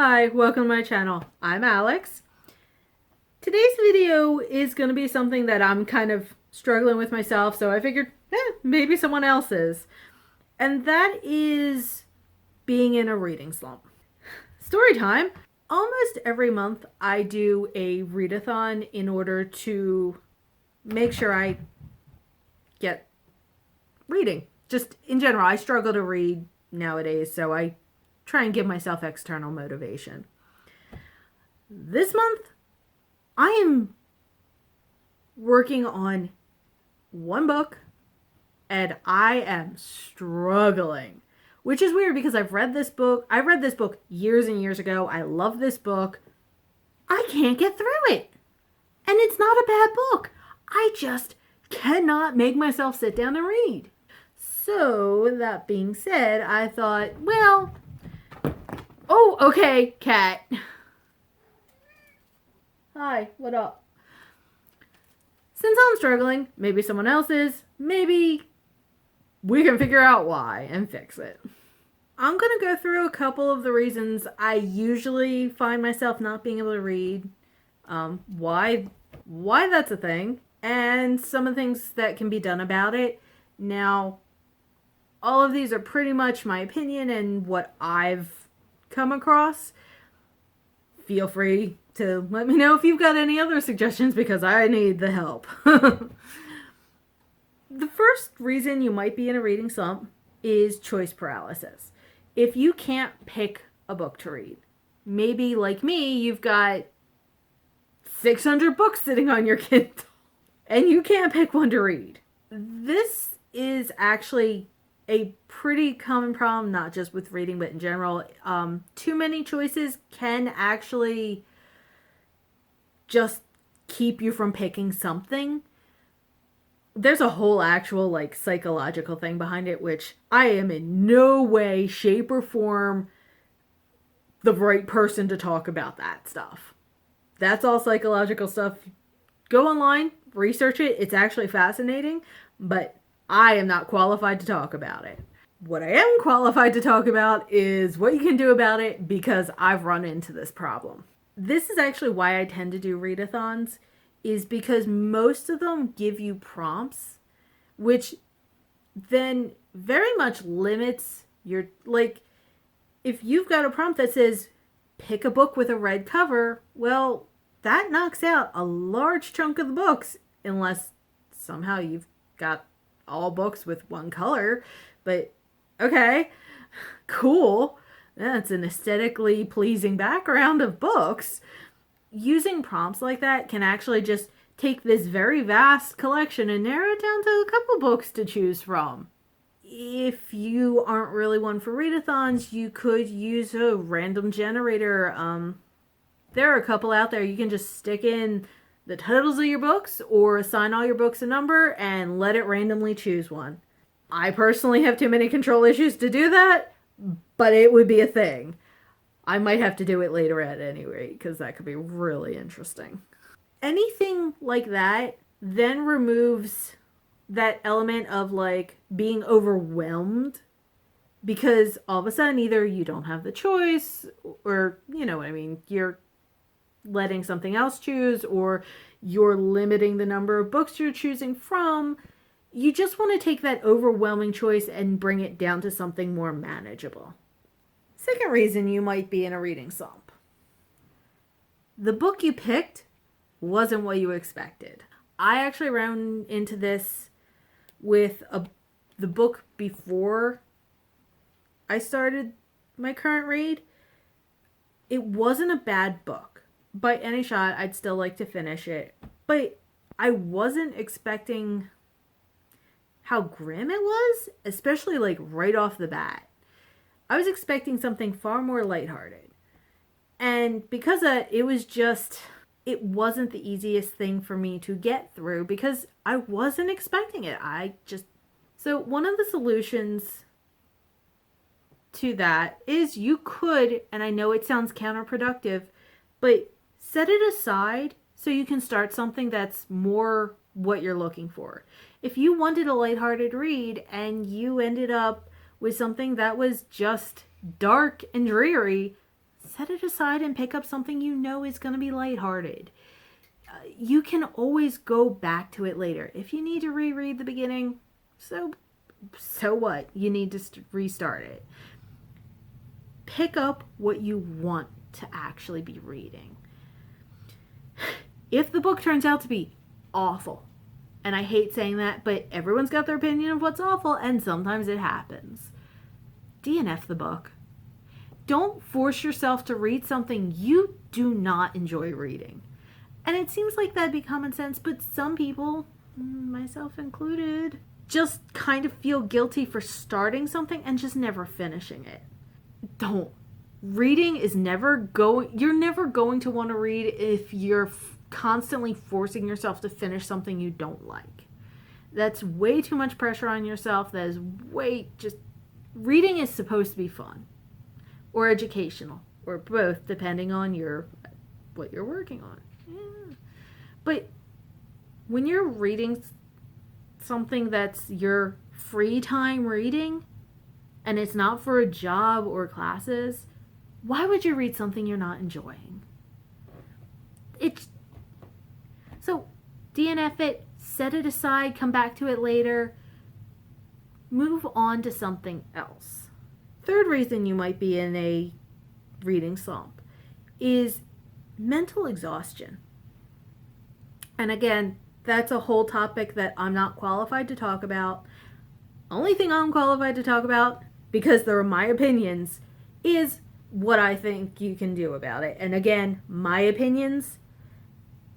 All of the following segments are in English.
Hi, welcome to my channel. I'm Alex. Today's video is going to be something that I'm kind of struggling with myself, so I figured maybe someone else is. And that is being in a reading slump. Story time. Almost every month I do a readathon in order to make sure I get reading. Just in general, I struggle to read nowadays, so I try and give myself external motivation. This month, I am working on one book and I am struggling, which is weird because I've read this book. I read this book years and years ago. I love this book. I can't get through it. And it's not a bad book. I just cannot make myself sit down and read. So, that being said, I thought, well, oh, okay, cat. Hi, what up? Since I'm struggling, maybe someone else is, maybe we can figure out why and fix it. I'm going to go through a couple of the reasons I usually find myself not being able to read, why that's a thing, and some of the things that can be done about it. Now, all of these are pretty much my opinion and what I've come across. Feel free to let me know if you've got any other suggestions because I need the help. The first reason you might be in a reading slump is choice paralysis. If you can't pick a book to read, maybe like me, you've got 600 books sitting on your Kindle and you can't pick one to read. This is actually a pretty common problem, not just with reading, but in general. Too many choices can actually just keep you from picking something. There's a whole actual psychological thing behind it, which I am in no way, shape, or form the right person to talk about that stuff. That's all psychological stuff. Go online, research it. It's actually fascinating, but I am not qualified to talk about it. What I am qualified to talk about is what you can do about it because I've run into this problem. This is actually why I tend to do readathons, is because most of them give you prompts, which then very much limits your, if you've got a prompt that says, pick a book with a red cover, well, that knocks out a large chunk of the books, unless somehow you've got all books with one color. But okay, cool. That's an aesthetically pleasing background of books. Using prompts like that can actually just take this very vast collection and narrow it down to a couple books to choose from. If you aren't really one for readathons, you could use a random generator. There are a couple out there. You can just stick in the titles of your books or assign all your books a number and let it randomly choose one. I personally have too many control issues to do that, but it would be a thing. I might have to do it later at any rate because that could be really interesting. Anything like that then removes that element of being overwhelmed, because all of a sudden either you don't have the choice or, you know what I mean, you're letting something else choose, or you're limiting the number of books you're choosing from. You just want to take that overwhelming choice and bring it down to something more manageable. Second reason you might be in a reading slump. The book you picked wasn't what you expected. I actually ran into this with the book before I started my current read. It wasn't a bad book. By any shot, I'd still like to finish it. But I wasn't expecting how grim it was, especially right off the bat. I was expecting something far more lighthearted. And because of that, it wasn't the easiest thing for me to get through because I wasn't expecting it. So one of the solutions to that is you could, and I know it sounds counterproductive, but set it aside so you can start something that's more what you're looking for. If you wanted a lighthearted read and you ended up with something that was just dark and dreary, set it aside and pick up something you know is going to be lighthearted. You can always go back to it later. If you need to reread the beginning, so what? You need to restart it. Pick up what you want to actually be reading. If the book turns out to be awful, and I hate saying that, but everyone's got their opinion of what's awful, and sometimes it happens, DNF the book. Don't force yourself to read something you do not enjoy reading. And it seems like that'd be common sense, but some people, myself included, just kind of feel guilty for starting something and just never finishing it. Don't. Reading is you're never going to want to read if you're constantly forcing yourself to finish something you don't like. That's way too much pressure on yourself. That is reading is supposed to be fun or educational or both, depending on what you're working on. Yeah. But when you're reading something that's your free time reading and it's not for a job or classes, why would you read something you're not enjoying? So DNF it, set it aside, come back to it later, move on to something else. Third reason you might be in a reading slump is mental exhaustion. And again, that's a whole topic that I'm not qualified to talk about. Only thing I'm qualified to talk about, because they're my opinions, is what I think you can do about it. And again, my opinions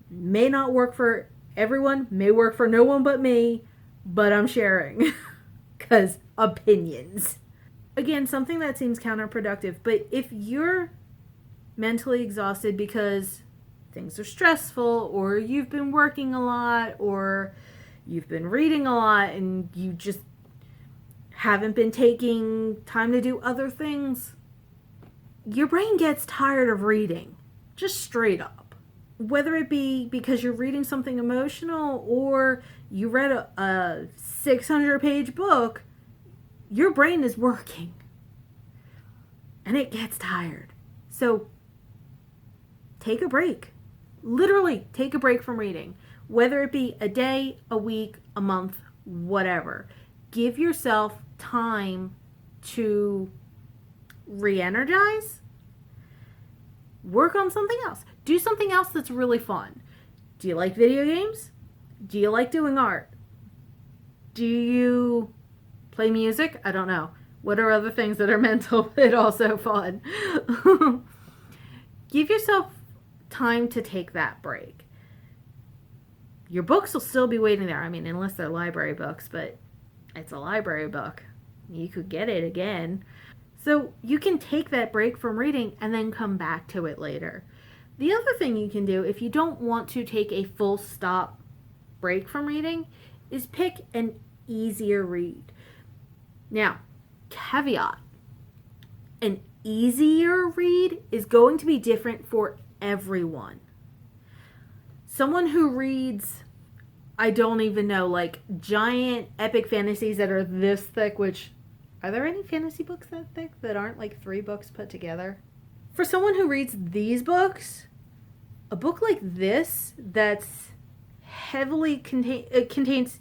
may not work for everyone, may work for no one but me, but I'm sharing. Because opinions. Again, something that seems counterproductive, but if you're mentally exhausted because things are stressful, or you've been working a lot, or you've been reading a lot, and you just haven't been taking time to do other things, your brain gets tired of reading. Just straight up. Whether it be because you're reading something emotional or you read a 600-page book, your brain is working. And it gets tired. So take a break. Literally take a break from reading. Whether it be a day, a week, a month, whatever. Give yourself time to re-energize. Work on something else. Do something else that's really fun. Do you like video games? Do you like doing art? Do you play music? I don't know. What are other things that are mental but also fun? Give yourself time to take that break. Your books will still be waiting there. I mean, unless they're library books, but it's a library book. You could get it again. So you can take that break from reading and then come back to it later. The other thing you can do if you don't want to take a full stop break from reading is pick an easier read. Now, caveat, an easier read is going to be different for everyone. Someone who reads, I don't even know, like giant epic fantasies that are this thick, which, are there any fantasy books that thick that aren't like 3 books put together? For someone who reads these books, a book like this that's heavily contains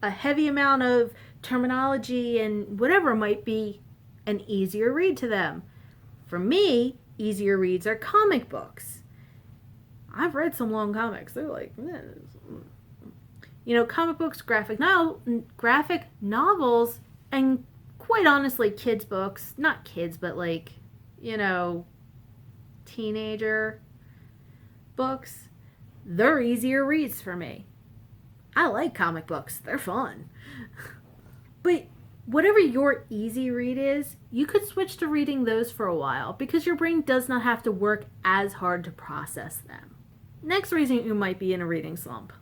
a heavy amount of terminology and whatever might be an easier read to them. For me, easier reads are comic books. I've read some long comics. They're like, comic books, graphic novels, and quite honestly, kids' books. Not kids, but like, teenager books. They're easier reads for me. I like comic books. They're fun. But whatever your easy read is, you could switch to reading those for a while because your brain does not have to work as hard to process them. Next reason you might be in a reading slump.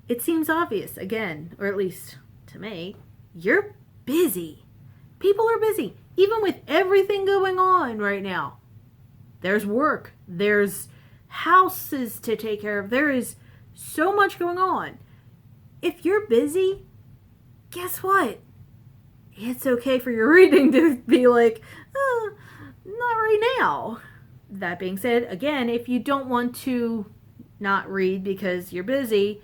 It seems obvious, again, or at least to me, you're busy. People are busy, even with everything going on right now. There's work. There's houses to take care of. There is so much going on. If you're busy, guess what? It's okay for your reading to be like, not right now. That being said, again, if you don't want to not read because you're busy,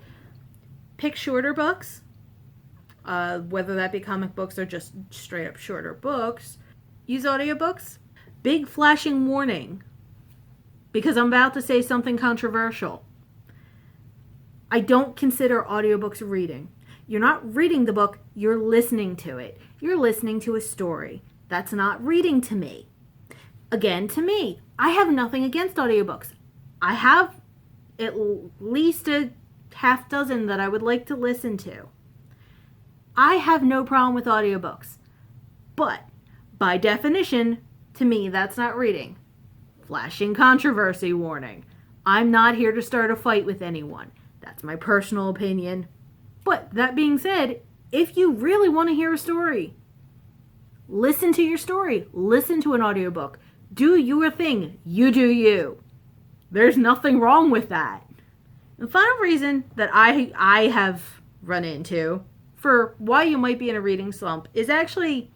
pick shorter books, whether that be comic books or just straight up shorter books. Use audiobooks. Big flashing warning, because I'm about to say something controversial. I don't consider audiobooks reading. You're not reading the book, you're listening to it. You're listening to a story. That's not reading to me. Again, to me, I have nothing against audiobooks. I have at least a half dozen that I would like to listen to. I have no problem with audiobooks. But, by definition, to me, that's not reading. Flashing controversy warning. I'm not here to start a fight with anyone. That's my personal opinion. But, that being said, if you really want to hear a story, listen to your story. Listen to an audiobook. Do your thing. You do you. There's nothing wrong with that. The final reason that I have run into for why you might be in a reading slump is actually,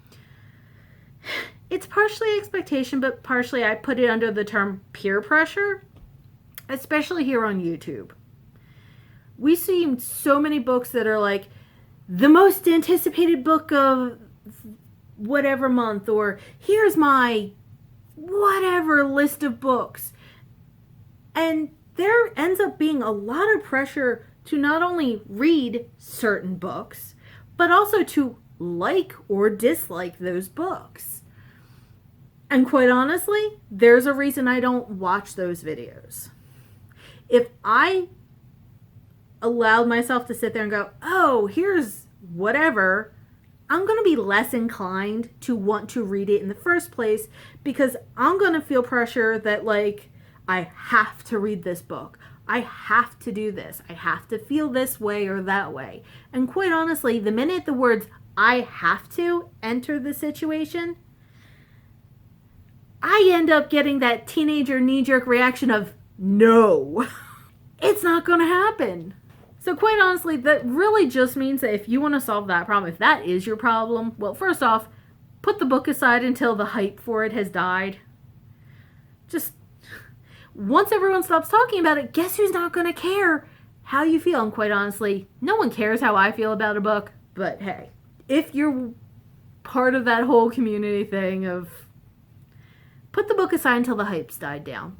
it's partially expectation, but partially I put it under the term peer pressure, especially here on YouTube. We see so many books that are like the most anticipated book of whatever month, or here's my whatever list of books. And there ends up being a lot of pressure to not only read certain books, but also to like or dislike those books. And quite honestly, there's a reason I don't watch those videos. If I allowed myself to sit there and go, oh, here's whatever, I'm going to be less inclined to want to read it in the first place, because I'm going to feel pressure that, like, I have to read this book. I have to do this. I have to feel this way or that way. And quite honestly, the minute the words I have to enter the situation, I end up getting that teenager knee-jerk reaction of, no, it's not going to happen. So quite honestly, that really just means that if you want to solve that problem, if that is your problem, well, first off, put the book aside until the hype for it has died. Just, once everyone stops talking about it, guess who's not going to care how you feel? And quite honestly, no one cares how I feel about a book. But hey, if you're part of that whole community thing of put the book aside until the hype's died down.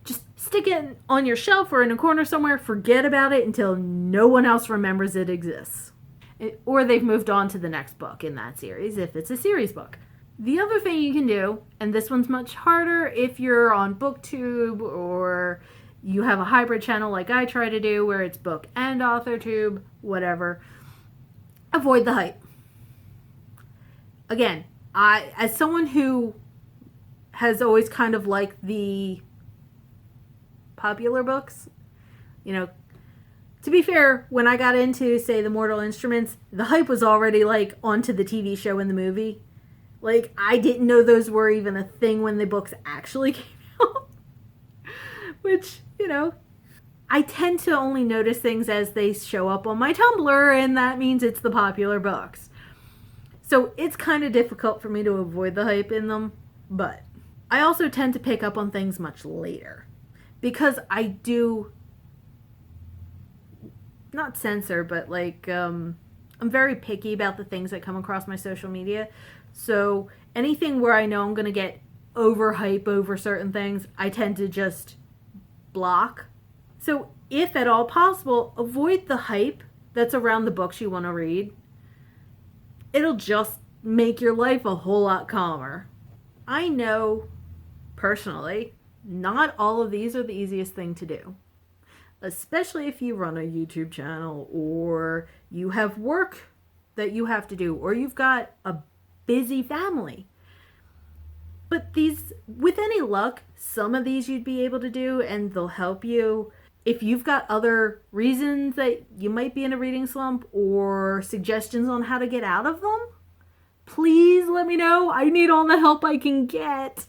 Just stick it on your shelf or in a corner somewhere. Forget about it until no one else remembers it exists. Or they've moved on to the next book in that series, if it's a series book. The other thing you can do, and this one's much harder if you're on BookTube or you have a hybrid channel like I try to do where it's book and AuthorTube, whatever, avoid the hype. Again, as someone who has always kind of liked the popular books, you know, to be fair, when I got into, say, the Mortal Instruments, the hype was already, like, onto the TV show and the movie. Like, I didn't know those were even a thing when the books actually came out. Which, you know, I tend to only notice things as they show up on my Tumblr, and that means it's the popular books. So it's kind of difficult for me to avoid the hype in them, but I also tend to pick up on things much later. Because I do, not censor, but like, I'm very picky about the things that come across my social media. So anything where I know I'm going to get overhype over certain things, I tend to just block. So if at all possible, avoid the hype that's around the books you want to read. It'll just make your life a whole lot calmer. I know, personally, not all of these are the easiest thing to do. Especially if you run a YouTube channel or you have work that you have to do or you've got a busy family. But these, with any luck, some of these you'd be able to do and they'll help you. If you've got other reasons that you might be in a reading slump or suggestions on how to get out of them, please let me know. I need all the help I can get.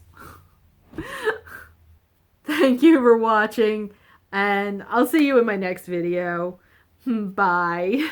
Thank you for watching, and I'll see you in my next video. Bye.